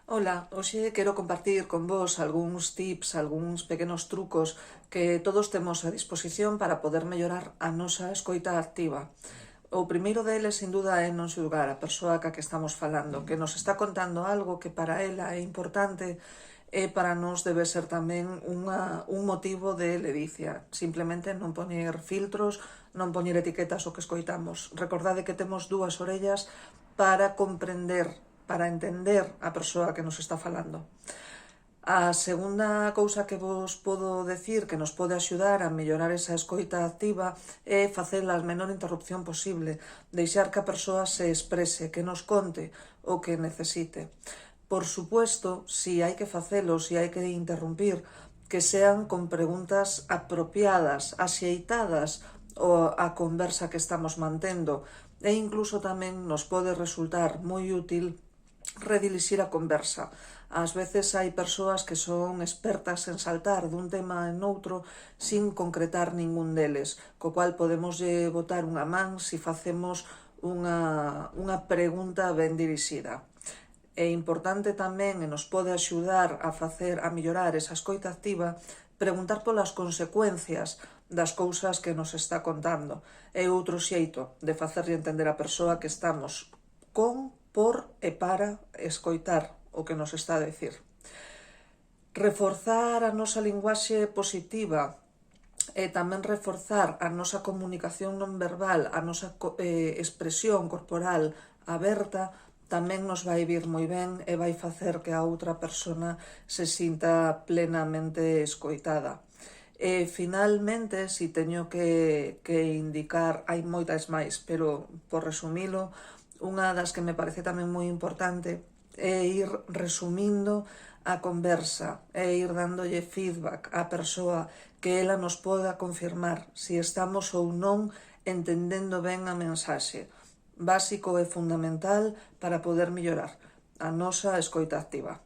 Ola, hoxe quero compartir con vos algúns tips, algúns pequenos trucos que todos temos a disposición para poder mellorar a nosa escoita activa. O primeiro deles, sin duda, é non xulgar a persoa ca que estamos falando, que nos está contando algo que para ela é importante e para nós debe ser tamén un motivo de ledicia. Simplemente non poñer filtros, non poñer etiquetas ao que escoitamos. Recordade que temos dúas orellas para comprender, para entender a persoa que nos está falando. A segunda cousa que vos podo decir que nos pode axudar a mellorar esa escoita activa é facela a menor interrupción posible, deixar que a persoa se exprese, que nos conte o que necesite. Por supuesto, si hai que facelo, si hai que interrumpir, que sean con preguntas apropiadas, axeitadas a conversa que estamos mantendo, e incluso tamén nos pode resultar moi útil redirixir a conversa. Ás veces hai persoas que son expertas en saltar dun tema en outro sin concretar ningún deles, co cual podemos botar unha man se facemos unha pregunta ben dirixida. É importante tamén, e nos pode axudar a mellorar esa escoita activa, preguntar polas consecuencias das cousas que nos está contando. É outro xeito de facerlle entender a persoa que estamos por e para escoitar o que nos está a decir. Reforzar a nosa linguaxe positiva e tamén reforzar a nosa comunicación non verbal, a nosa expresión corporal aberta, tamén nos vai vir moi ben e vai facer que a outra persona se sinta plenamente escoitada. E, finalmente, si teño que indicar, hai moitas máis, pero por resumilo, unha das que me parece tamén moi importante é ir resumindo a conversa, é ir dándolle feedback á persoa que ela nos poda confirmar se estamos ou non entendendo ben a mensaxe. Básico e fundamental para poder mellorar a nosa escoita activa.